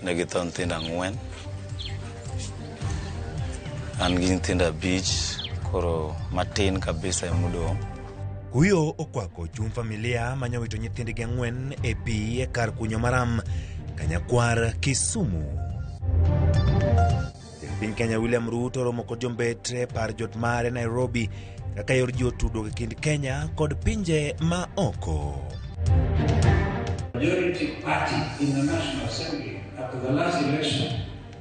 negitho nyithindo 4 an gi nyithindo 5 koro matin kabisa emodong'. Huyo okwako chung familia manyowito nyithindgi 4 e pi e kar kunyo maram Kanyakwar, Kisumu. Piny Kenya William Ruto romo kod jombetre par jot mare Nairobi kaka yor ji otudo e kind Kenya kod pinje ma oko. Majority party in the National Assembly after the last election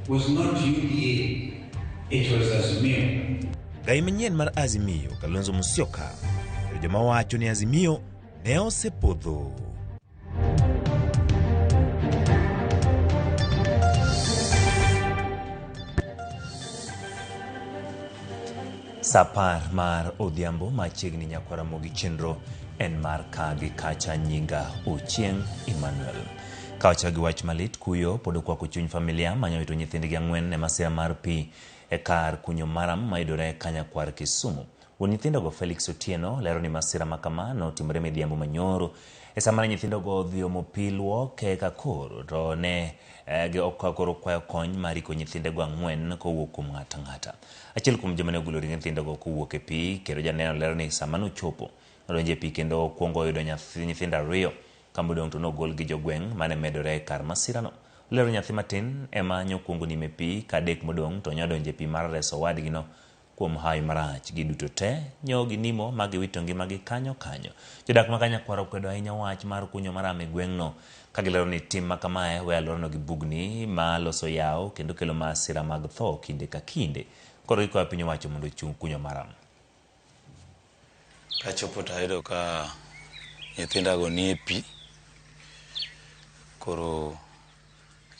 was not UDA, it was Azimio. Gai manyien mar Azimio, Kalonzo Musyoka, joma wacho ni Azimio ne osepodho. Sapar mar odhiambo machiegni Nyakwaramogi chenro en mar kagi kacha nyinga Ochieng Emmanuel. Kawacha gi wach malit kuyo pod okwako chuny familia manyowito nyithindgi 4 e masira mar pi e kar kunyo maram mayudore Kanyakwar, Kisumu. Wuon nyithindogo Felix Otieno lero ni masira makama notimore midhiambo manyoro e sama nyithindogo odhi omo pi luoke kakoro to ne okakoro kwayo kony mar riko nyithindego 4 kowuok kuom ng'ata ng'ata. Achiel kuom joma ne ogolo ring nyithindogo kowuok e pi kendo janeno lero ni sama nochopo nodonjo e pi kendo kuongo yudo nyithindo 2 kamodong' to nogol gi jogweng' mane medore kar masirano. Lero nyathi matin ema nyokwongo nime pi ka adek modong' to nyodonjo e pi mar reso wadgino kuom hawi marach. Giduto te nyogi nimo magiwito ngimagi kanyo. Jodak ma Kanyakwar okwedo ahinya wach mar kunyo maram e gweng'no ka gilero ni tim ma kamae we alworano gi bugni ma loso yawo kendo kelo masira mag tho kinde ka kinde. Koro ikwayo piny owacho mondo ochung kunyo maram. Kachopo tayudo ka nyithindago ni e pi, koro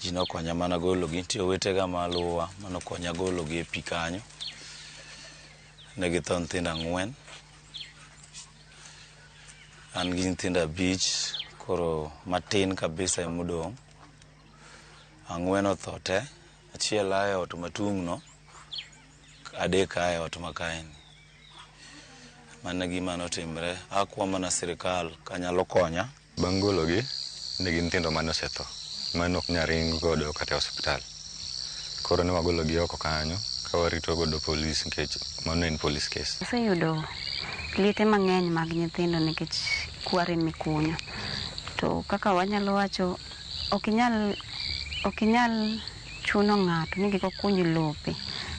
ji nokonya mana gologi. Nitie owetega maluwa manokonya gologi e pi kanyo. Negitho nyithindo 4 an gi nyithindo 5 koro matin kabisa emodong'. 4 otho te, achiel ae ot matung'no, 3 ae ot makaeni. Mano gima notimre. Akwa mana sirikal kanyalo konya. Bang' gologi ne gin nyithindo mane osetho mane ok nyal ring godo kata e osiptal. Koro ne wagologi oko kanyo ka warito godo polis nikech mano en police case. Aseyudo liete mang'eny mag nyithindo nikech kware mikunyo. To kaka wanyalo wacho ok inyal chuno ng'ato ni kik okuny lope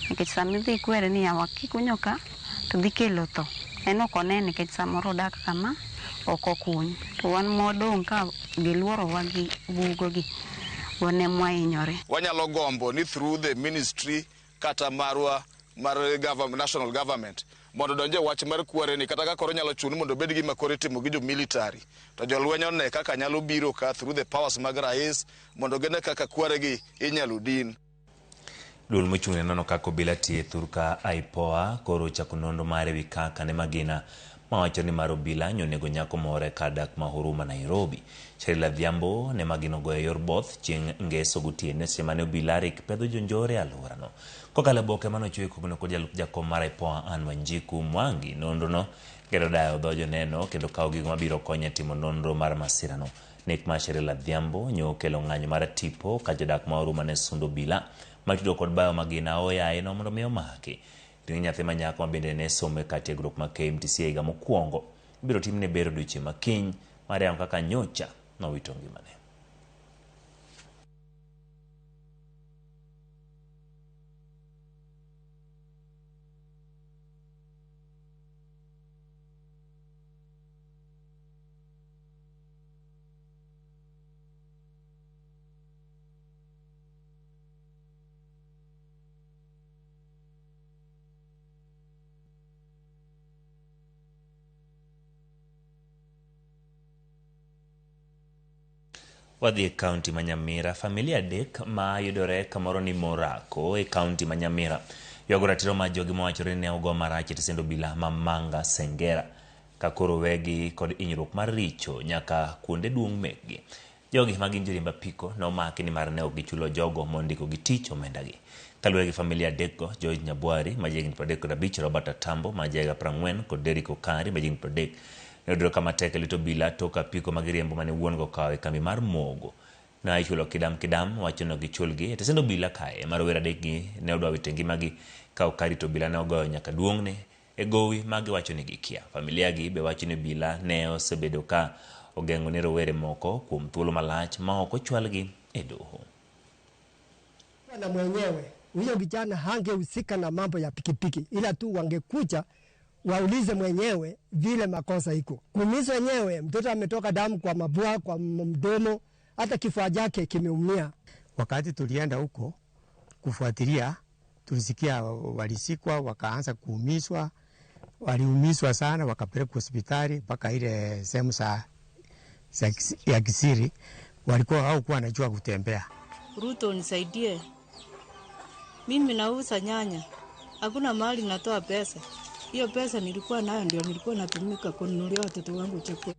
nikech sama idhi kwere ni yawa kikunyo ka to dhi kelo tho. En ok onene nikech samoro odak kama ok okuny. To wan modong' ka giluorowa gi bugogi wan ema wahinyore. Wanyalo gombo ni through the ministry kata marwa mar national government mondo donje wach mar kware ni kata ka koro nyalo chuni mondo bed gi makore timo gi jo military to jolwenyo ne kaka nyalo biro ka through the powers mag rais mondo gene kaka kware gi inyalo din. Duol mochung'ne nono kaka obila tiyo thurka IPOA koro chako nonro mare wi kaka ne magina mawacho ni mar obila nyonego nyako more kadak ma Huruma, Nairobi. Sherila Dhiambo ne magino goyo yor both chieng' ngeso gotieno seche mane obila rik pedho jonjore alworano. Kokalo boke manochwe kogno kod jakom mar IPOA Anne Wanjiku Mwangi, nonrono kendo dayo dho joneno kendo kawo gigo mabiro konyo timo nonro mar masirano. Nek ma Sherila Dhiambo nyokelo ng'anyo mar tipo ka jodak ma Huruma ne sundo obila matudo kod bayo magina oyaye no mondo miyo maki. Ring nyathi manyako ma bende ne somo e kar tiegruok ma KMTC higa mokwongo ibiro timne bero odiochieng' makiny mar yango kaka nyocha nowito ngimane. Wadhi e kaunti ma Nyamira. Familia 3 ma yudore kamoro ni Morako e kaunti ma Nyamira yogo ratiro ma jogi mawachore ne ogo marach e sendo obila ma Manga Sengera ka koro wegi kod hinyruok mar richo nyaka kuonde duong' mekgi. Jogi ma gin jorimba apiko nomaki ni mar ne ok gichulo jogo mondiko gi tich omendagi. Kaluwore gi familia 3 go, George Nyabwari ma jahigni 35, Robert Atambo ma jahigni 40 kod Derrick Okari ma jahigni 30 nodro kama tek lito bila toka apiko magiriembo mane wuon go kawe kambi mar mogo na ichulo kidam wacho no gichulgi tesendo bila kae marowera degi ne odwa wite ngimagi ka okari to bila ne ogoyo nyaka duongne e gowi magi wacho ni gikia. Familia gi be wacho ni bila ne osebedo ka ogengo ne rowere moko kuom thuolo malach ma ok ochwalgi e doho. Na mwenyewe huyo kijana hangehusika na mambo ya pikipiki, ila tu wangekuja waulize mwenyewe vile makosa iko. Kuumiza wenyewe, mtoto ametoka damu kwa mapua, kwa mdomo, hata kifua chake kimeumia. Wakati tulienda huko kufuatilia, tulisikia walisikwa, wakaanza kuumizwa, waliumizwa sana, wakapelekwa hospitali mpaka ile sehemu ya kisiri, walikuwa hawakuwa wanajua kutembea. Ruto nisaidie. Mimi nauza nyanya. Hakuna mahali natoa pesa. Hiyo pesa nilikuwa nayo ndio nilikuwa natumika kununulia watoto wangu chakula.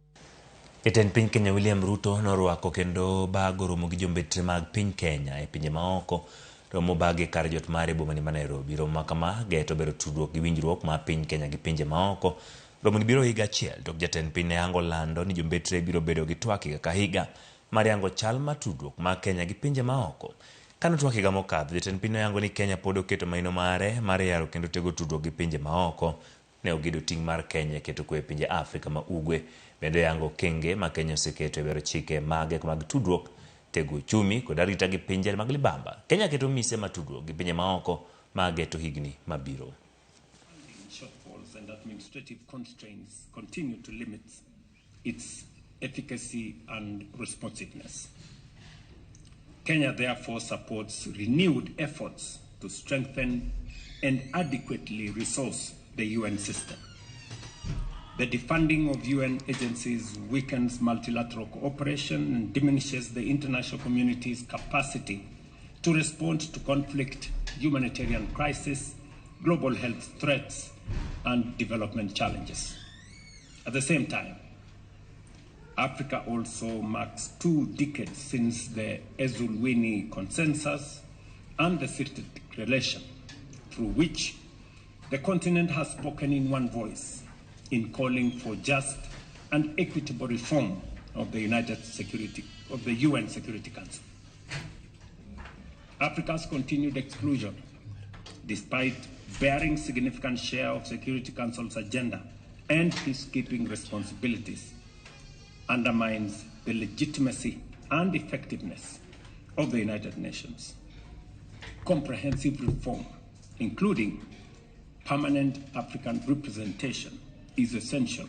Jatend piny Kenya William Ruto norwako kendo bago romo gi jombetre mag piny Kenya e pinje maoko. Romo bage kar jot mare bomani ma Nairobi. Romo kama geto bero tudruok gi winjruok ma piny Kenya gi pinje maoko. Romo ni biro higa achiel to jatend piny ne ango lando ni jombetre biro bedo gi twak higa ka higa mar yango chal ma tudruok ma Kenya gi pinje maoko. Kano twak higa mokadho jatend piny yango ni Kenya pod oketo maino mare mar yaro kendo tego tudruok gi pinje maoko. Ne ogedo ting' mar Kenya keto kwe pinje Afrika ma ugwe. Bende yango kenge ma Kenya oseketo e bero chike mage mag tudruok, tego uchumi kod arita gi pinje mag libamba. Kenya keto mise ma tudruok gi pinje maoko mage to higni mabiro. Shortfalls and administrative constraints continue to limit its efficacy and responsiveness. Kenya therefore supports renewed efforts to strengthen and adequately resource the UN system. The defunding of UN agencies weakens multilateral cooperation and diminishes the international community's capacity to respond to conflict, humanitarian crisis, global health threats, and development challenges. At the same time, Africa also marks 2 decades since the Ezulwini Consensus and the Sirte Declaration, through which the continent has spoken in one voice in calling for just and equitable reform of the UN Security Council. Africa's continued exclusion, despite bearing significant share of Security Council's agenda and peacekeeping responsibilities, undermines the legitimacy and effectiveness of the United Nations. Comprehensive reform, including permanent African representation, is essential.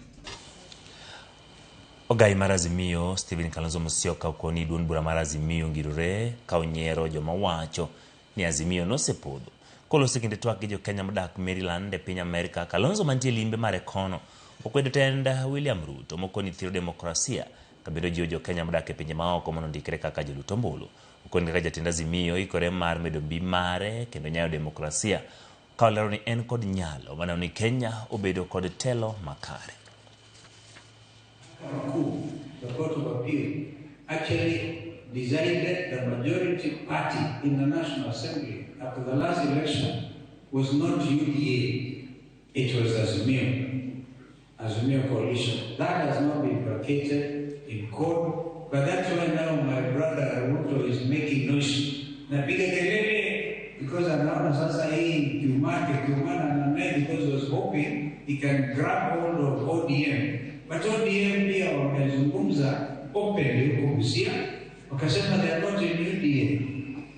Ogai mar Azimio Stephen Kalonzo Musyoka okoni duond bura mar Azimio ngirore ka onyiero joma wacho ni Azimio nosepodho kolose kinde twak gi jo Kenya modak Maryland e piny Amerika. Kalonzo mantie limbe mare kono okwedo tend William Ruto mokoni thiro demokrasia kabedo jo Kenya modak e pinje maoko mondo ndikre kaka joluto ombulu. Okoni kaka jatend Azimio ikore mar medo mbi mare kendo nyayo demokrasia ka olero ni en kod nyalo mana ni Kenya obedo kod telo makare. The Court of Appeal actually decided the majority party in the National Assembly after the last election was not UDA, it was Azimio coalition. That has not been placated in court, but that's why now my brother Ruto is making noise. Napiga kelele because anaona sasa hii kiumana na naye because he was hoping he can grab hold of ODM. But ODM pia wamezungumza openly huko Busia, wakasema they are not in UDA.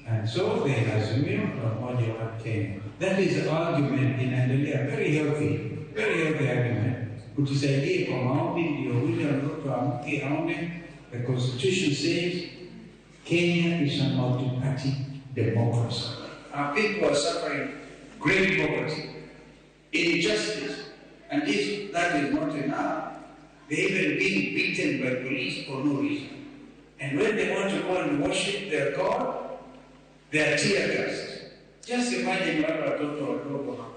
And so they Azimio pamoja wa Kenya. That is the argument inaendelea, very healthy argument. Kutusaidie kwa maombi ndio William Ruto amke aone. The Constitution says Kenya is a multi-party democracy. Our people are suffering great poverty, injustice, and if that is not enough, they even being beaten by police for no reason. And when they want to go and worship their God, they are tear gassed. Just imagine what watoto wadogo hapa.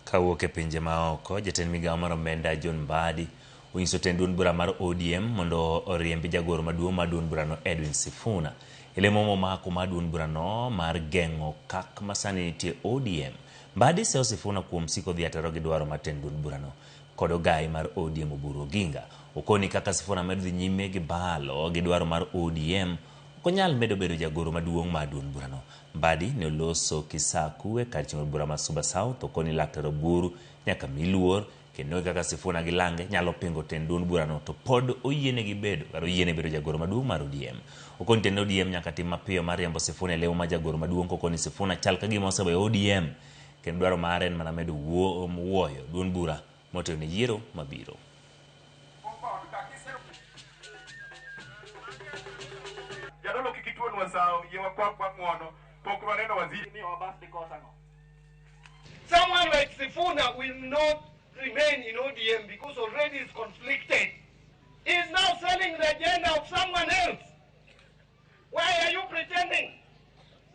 Kawuok e pinje maoko, jatend migawo mar omenda John Mbadi onyiso tend duond bura mar ODM mondo oriembi jagoro maduong' mar duond burano Edwin Sifuna. Elemo momako mar duond burano mar geng'o kak masani nitie ODM. Mbadi seo Sifuna kuom siko dhi ataro gi dwaro mar tend duond burano. kod ogai mar ODM Oburu Oginga. Okoni kaka Sifuna medo dhi nyime gi balo gi dwaro mar ODM okonyal medo bedo jagoro maduong' mar duond burano. Mbadi ne oloso kisaku e kar chieng' bura ma Suba South. Okoni Laktar Oburu nyaka miluor kendo kaka Sifuna gi Lange nyalo pingo tend duond burano to pod oyiene gi bedo karo yiene bedo jagoro maduong' mar ODM. Okoni tend ODM nyaka tim mapiyo mar riembo Sifuna e lewo ma jagoro maduong'. Okoni Sifuna chal ka gima osebo ODM kendo dwaro mare en mana medo wuoyo duond bura motelo ne yiero mabiro. Jadolo kikituo nwasao yewa kwa mwono pokwa neno waziri ni wabasti kosango. Someone like Sifuna will not remain in ODM because already is conflicted. He is now selling the agenda of someone else. Why are you pretending?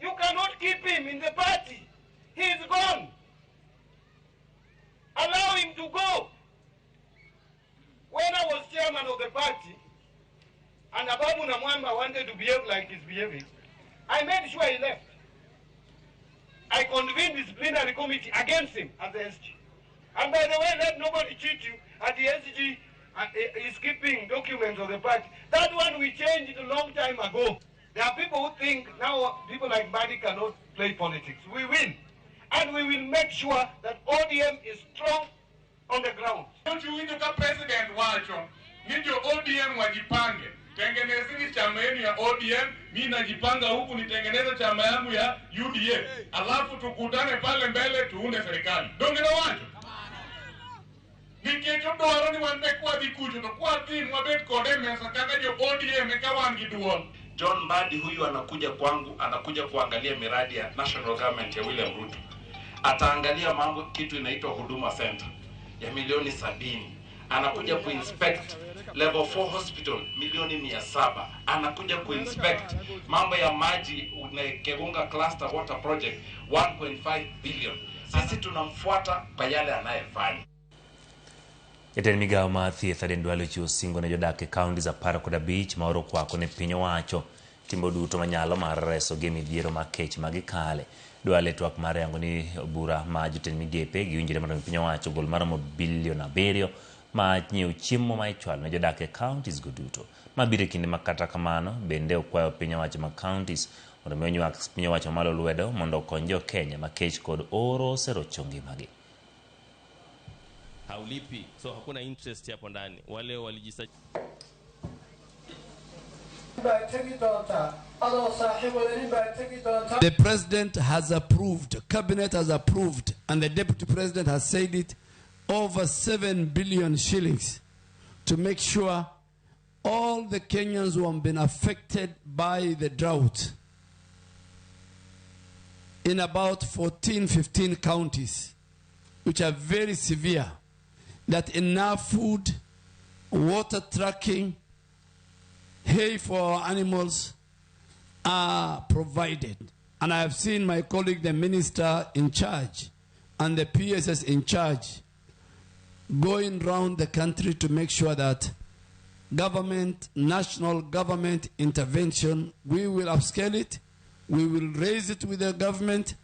You cannot keep him in the party. He is gone. Allow him to go. When I was chairman of the party, and Ababu Namwamba wanted to behave like he's behaving, I made sure he left. I convened the disciplinary committee against him as the SG. And by the way, let nobody cheat you. At the SG is keeping documents of the party. That one we changed a long time ago. There are people who think now people like Mbadi cannot play politics. We will. And we will make sure that ODM is strong on the ground. Don't you into the president wacho, nijo ODM wajipange. Tengenezeni chama yenu ya ODM, mimi najipanga huku nitengeneze chama yangu ya UDA. Alafu tukutane pale mbele tuunde serikali. Dongena wacho. Nikecho dwaro ni wande kwa dikucho to kwa timu wabet kode mesa kaka jo ODM kawangi duol. John Mbadi huyu anakuja kwangu, anakuja kuangalia miradi ya national government ya William Ruto. Ataangalia mambo kitu inaitwa Huduma Center ya milioni 70. Anakuja kuinspect level 4 hospital milioni 700. Anakuja kuinspect mambo ya maji na Kegunga cluster water project 1.5 billion. Sisi tunamfuata kwa yale anayefanya. Jatend migao ma thieth Aden Duale chiwo singo ne jodak e kaunti za Parakoda Beach ma oro kwako ne piny owacho timo duto manyalo mar reso gi midhiero ma kech magikale. Duale twak mare yango ni bura ma jotend migepe gi winjire mar piny owacho gol maromo bilion 7 ma nyiewo chiemo ma ichwalo ne jodak e counties go duto. Mabiro kinde makata kamano bende okwayo piny owacho ma counties mondo mi onyuak piny owacho malo lwedo mondo okony jo Kenya ma kech kod oro serocho ngimagi. Haulipi, so hakuna interest hapo ndani. Wale walijisajili. The president has approved, cabinet has approved, and the deputy president has said it, over 7 billion shillings to make sure all the Kenyans who have been affected by the drought in about 14-15 counties, which are very severe, that enough food, water tracking, hay for our animals are provided. And I have seen my colleague, the minister in charge, and the PSS in charge, going around the country to make sure that government, national government intervention, we will upscale it, we will raise it with the government,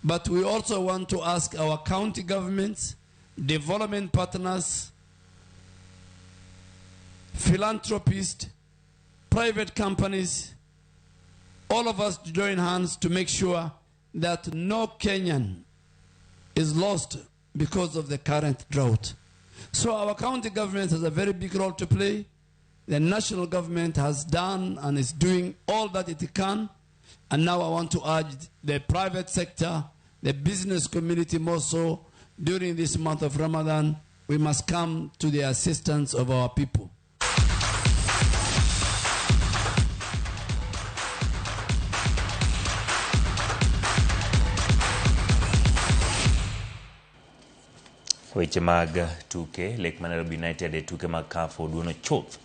but we also want to ask our county governments, development partners, philanthropists, private companies, all of us to join hands to make sure that no Kenyan is lost because of the current drought. So our county government has a very big role to play. The national government has done and is doing all that it can. And now I want to urge the private sector, the business community more so, during this month of Ramadan, we must come to the assistance of our people. Weche mag tuke Lake Nairobi United e tuke mag CAF oduono chuth